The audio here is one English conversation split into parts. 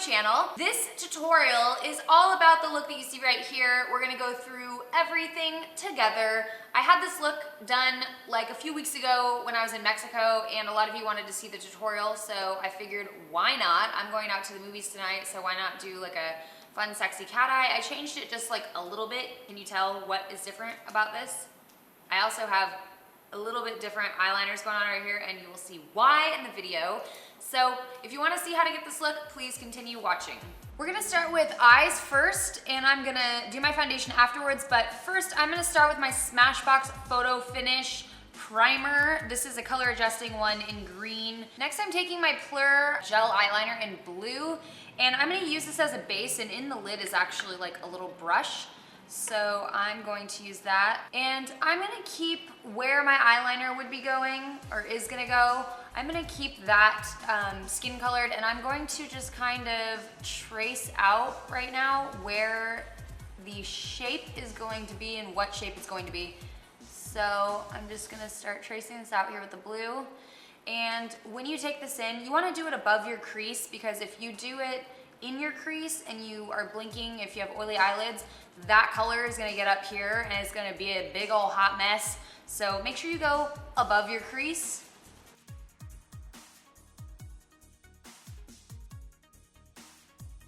channel. This tutorial is all about the look that you see right here. We're gonna go through everything together. I had this look done like a few weeks ago when I was in Mexico, and a lot of you wanted to see the tutorial, so I figured why not? I'm going out to the movies tonight, so why not do like a fun, sexy cat eye? I changed it just like a little bit. Can you tell what is different about this? I also have a little bit different eyeliners going on right here, and you will see why in the video. So if you want to see how to get this look, please continue watching. We're gonna start with eyes first, and I'm gonna do my foundation afterwards, but first I'm gonna start with my Smashbox Photo Finish Primer. This is a color adjusting one in green. Next I'm taking my Plur gel eyeliner in blue, and I'm gonna use this as a base, and in the lid is actually like a little brush. So I'm going to use that. And I'm gonna keep where my eyeliner would be going, or is gonna go, I'm gonna keep that skin colored, and I'm going to just kind of trace out right now where the shape is going to be and what shape it's going to be. So I'm just gonna start tracing this out here with the blue. And when you take this in, you wanna do it above your crease, because if you do it in your crease and you are blinking, if you have oily eyelids, that color is gonna get up here and it's gonna be a big old hot mess. So make sure you go above your crease.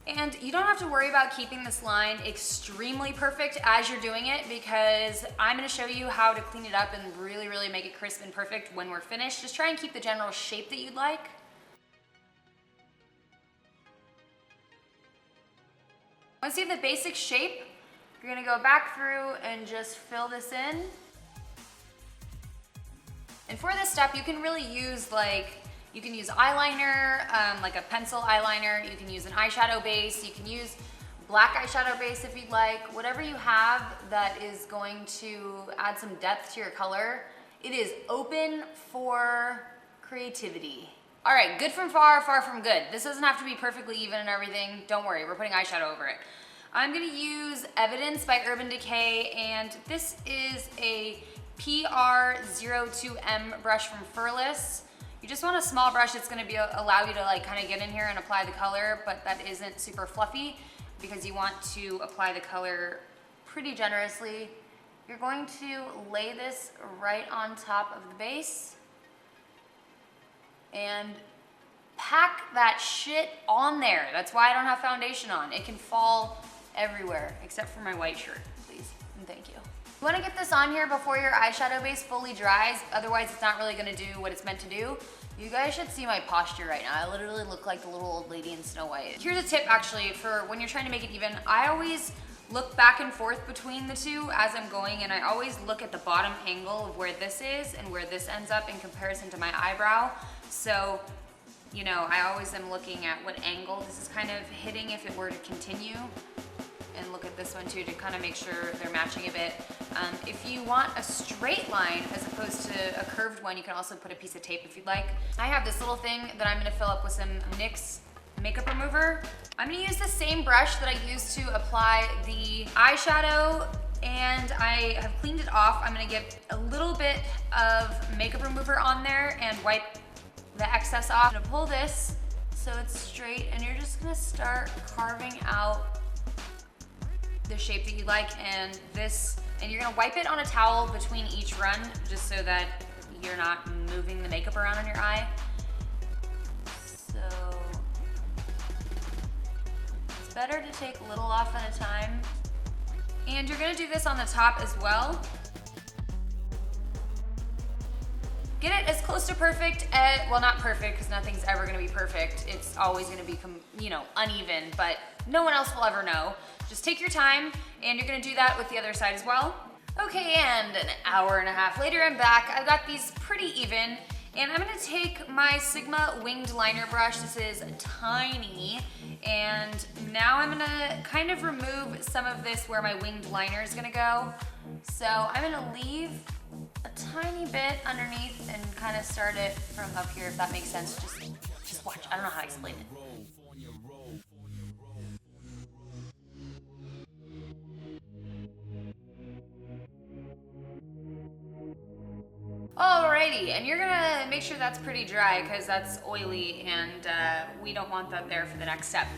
And you don't have to worry about keeping this line extremely perfect as you're doing it, because I'm gonna show you how to clean it up and really make it crisp and perfect when we're finished. Just try and keep the general shape that you'd like. Once you have the basic shape, you're gonna go back through and just fill this in. And for this step, you can really use you can use eyeliner, like a pencil eyeliner. You can use an eyeshadow base. You can use black eyeshadow base if you'd like. Whatever you have that is going to add some depth to your color. It is open for creativity. All right, good from far, far from good. This doesn't have to be perfectly even and everything. Don't worry, we're putting eyeshadow over it. I'm gonna use Evidence by Urban Decay, and this is a PR02M brush from Furless. You just want a small brush that's gonna allow you to like kind of get in here and apply the color, but that isn't super fluffy, because you want to apply the color pretty generously. You're going to lay this right on top of the base and pack that shit on there. That's why I don't have foundation on. It can fall everywhere, except for my white shirt, please, and thank you. You wanna get this on here before your eyeshadow base fully dries, otherwise it's not really gonna do what it's meant to do. You guys should see my posture right now. I literally look like the little old lady in Snow White. Here's a tip actually for when you're trying to make it even. I always look back and forth between the two as I'm going, and I always look at the bottom angle of where this is and where this ends up in comparison to my eyebrow. So, you know, I always am looking at what angle this is kind of hitting if it were to continue. And look at this one too to kind of make sure they're matching a bit. If you want a straight line as opposed to a curved one, you can also put a piece of tape if you'd like. I have this little thing that I'm gonna fill up with some NYX Makeup Remover. I'm gonna use the same brush that I used to apply the eyeshadow, and I have cleaned it off. I'm gonna get a little bit of makeup remover on there and wipe the excess off. I'm gonna pull this so it's straight, and you're just gonna start carving out the shape that you like, and you're gonna wipe it on a towel between each run, just so that you're not moving the makeup around on your eye. So it's better to take a little off at a time. And you're gonna do this on the top as well. Get it as close to perfect, well, not perfect, because nothing's ever gonna be perfect. It's always gonna be, you know, uneven, but no one else will ever know. Just take your time, and you're gonna do that with the other side as well. Okay, and an hour and a half later, I'm back. I've got these pretty even, and I'm gonna take my Sigma winged liner brush. This is tiny, and now I'm gonna kind of remove some of this where my winged liner is gonna go. So I'm gonna leave a tiny bit underneath and kind of start it from up here, if that makes sense. Just watch, I don't know how to explain it. Alrighty, and you're gonna make sure that's pretty dry because that's oily, and we don't want that there for the next step.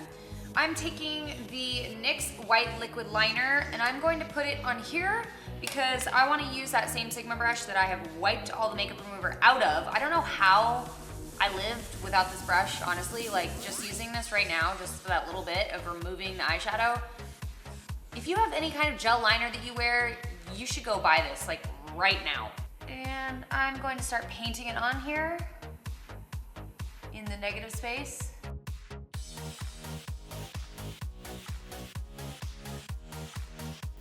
I'm taking the NYX White Liquid Liner and I'm going to put it on here because I want to use that same Sigma brush that I have wiped all the makeup remover out of. I don't know how I lived without this brush, honestly, like just using this right now, just for that little bit of removing the eyeshadow. If you have any kind of gel liner that you wear, you should go buy this, like right now. And I'm going to start painting it on here in the negative space.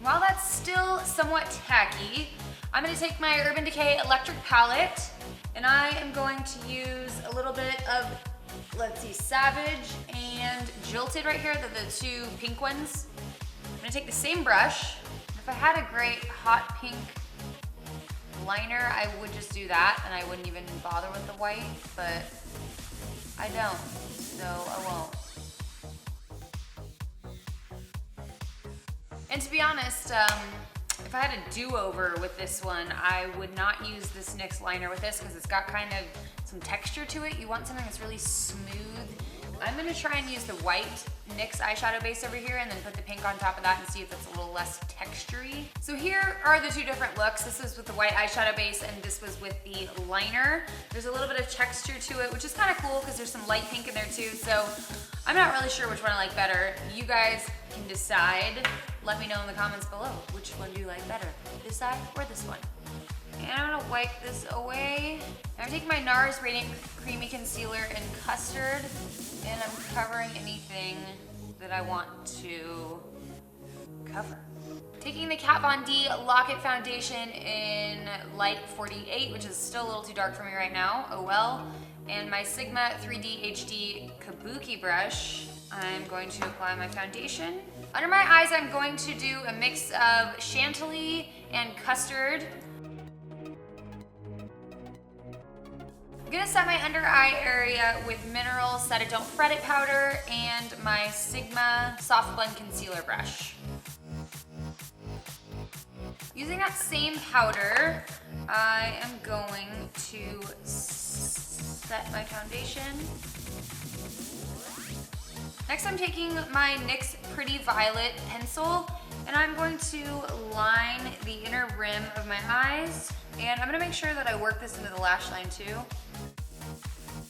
While that's still somewhat tacky, I'm gonna take my Urban Decay Electric Palette and I am going to use a little bit of, let's see, Savage and Jilted right here, the two pink ones. I'm gonna take the same brush. If I had a great hot pink liner, I would just do that and I wouldn't even bother with the white, but I don't, so I won't. And to be honest, if I had a do-over with this one, I would not use this NYX liner with this because it's got kind of some texture to it. You want something that's really smooth. I'm gonna try and use the white NYX eyeshadow base over here and then put the pink on top of that and see if it's a little less textury. So here are the two different looks. This is with the white eyeshadow base and this was with the liner. There's a little bit of texture to it, which is kind of cool because there's some light pink in there too. So I'm not really sure which one I like better. You guys can decide. Let me know in the comments below, which one do you like better? This side or this one? And I'm gonna wipe this away. I'm taking my NARS Radiant Creamy Concealer in Custard, and I'm covering anything that I want to cover. Taking the Kat Von D Lock It Foundation in Light 48, which is still a little too dark for me right now, oh well. And my Sigma 3D HD Kabuki brush, I'm going to apply my foundation. Under my eyes, I'm going to do a mix of Chantilly and Custard. I'm gonna set my under eye area with Mineral Set It Don't Fret It powder and my Sigma Soft Blend Concealer brush. Using that same powder, I am going to set my foundation. Next, I'm taking my NYX Pretty Violet pencil and I'm going to line the inner rim of my eyes, and I'm gonna make sure that I work this into the lash line too.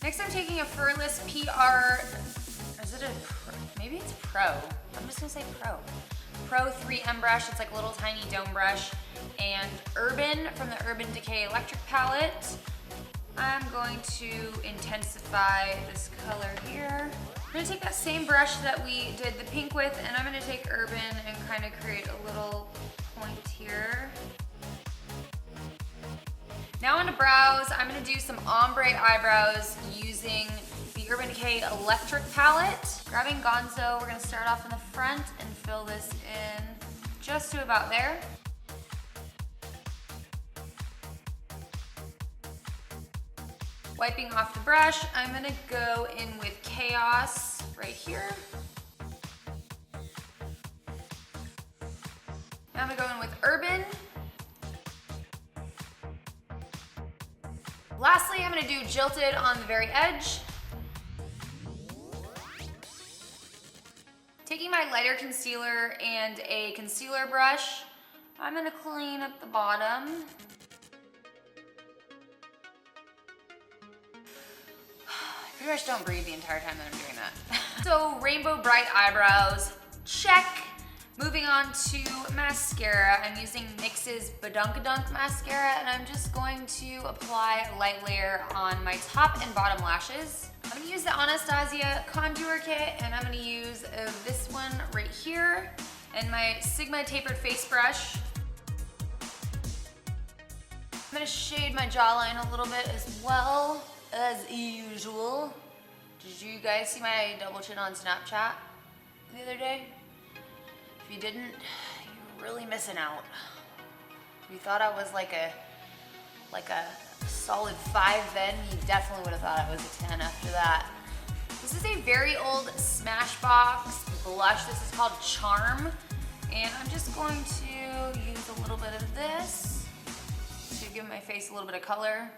Next, I'm taking a Furless PR, is it a Pro? Maybe it's Pro. I'm just gonna say Pro. Pro 3M brush, it's like a little tiny dome brush, and Urban from the Urban Decay Electric Palette. I'm going to intensify this color here. I'm gonna take that same brush that we did the pink with, and I'm gonna take Urban and kind of create a little point here. Now on to brows, I'm gonna do some ombre eyebrows using the Urban Decay Electric Palette. Grabbing Gonzo, we're gonna start off in the front and fill this in just to about there. Wiping off the brush, I'm gonna go in with Chaos right here. Now I'm gonna go in with Urban. Lastly, I'm gonna do Jilted on the very edge. Taking my lighter concealer and a concealer brush, I'm gonna clean up the bottom. Pretty much don't breathe the entire time that I'm doing that. So Rainbow Bright eyebrows, check. Moving on to mascara, I'm using NYX's Badunkadunk mascara, and I'm just going to apply a light layer on my top and bottom lashes. I'm gonna use the Anastasia Contour kit, and I'm gonna use this one right here, and my Sigma tapered face brush. I'm gonna shade my jawline a little bit as well, as usual. Did you guys see my double chin on Snapchat the other day? If you didn't, you're really missing out. If you thought I was like a solid 5 then, you definitely would have thought I was a 10 after that. This is a very old Smashbox blush. This is called Charm. And I'm just going to use a little bit of this to give my face a little bit of color.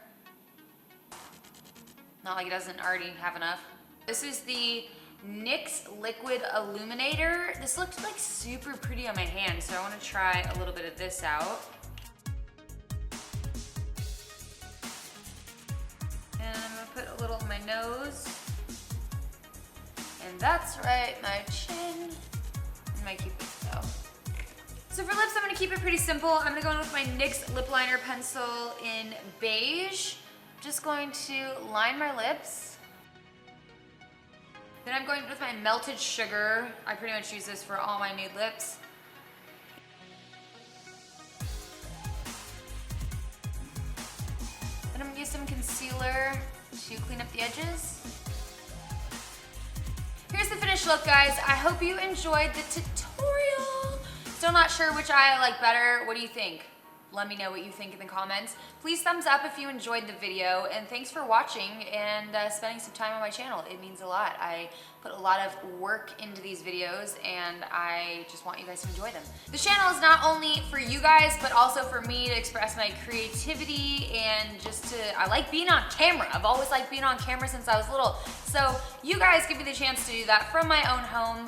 Not like it doesn't already have enough. This is the NYX Liquid Illuminator. This looks like super pretty on my hand, so I want to try a little bit of this out. And I'm going to put a little on my nose. And that's right, my chin and my cupids though. So for lips, I'm gonna keep it pretty simple. I'm gonna go in with my NYX Lip Liner pencil in Beige. Just going to line my lips. Then I'm going with my melted sugar. I pretty much use this for all my nude lips. Then I'm gonna use some concealer to clean up the edges. Here's the finished look, guys. I hope you enjoyed the tutorial. Still not sure which eye I like better. What do you think? Let me know what you think in the comments. Please thumbs up if you enjoyed the video, and thanks for watching and spending some time on my channel. It means a lot. I put a lot of work into these videos, and I just want you guys to enjoy them. This channel is not only for you guys, but also for me to express my creativity and just to, I like being on camera. I've always liked being on camera since I was little. So you guys give me the chance to do that from my own home.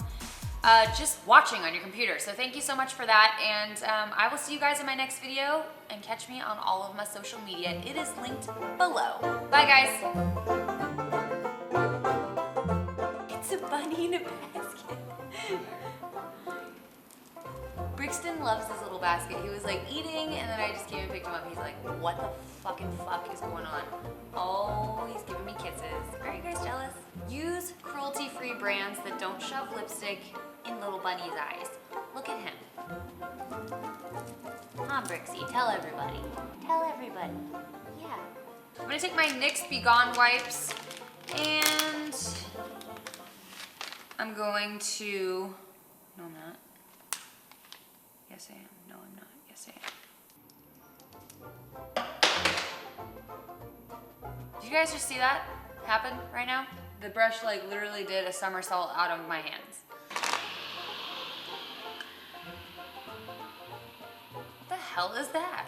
Just watching on your computer. So thank you so much for that, and I will see you guys in my next video, and catch me on all of my social media. It is linked below. Bye guys. It's a bunny in a basket. Brixton loves this little basket. He was like eating, and then I just came and picked him up. He's like, what the fucking fuck is going on? Oh, he's giving me kisses. Are you guys jealous? Use cruelty-free brands that don't shove lipstick in little bunny's eyes. Look at him. Huh, Brixie? Tell everybody. Tell everybody. Yeah. I'm gonna take my NYX Begone wipes, and I'm going to, no I'm not. Yes I am. No I'm not. Yes I am. Did you guys just see that happen right now? The brush like literally did a somersault out of my hands. What the hell is that?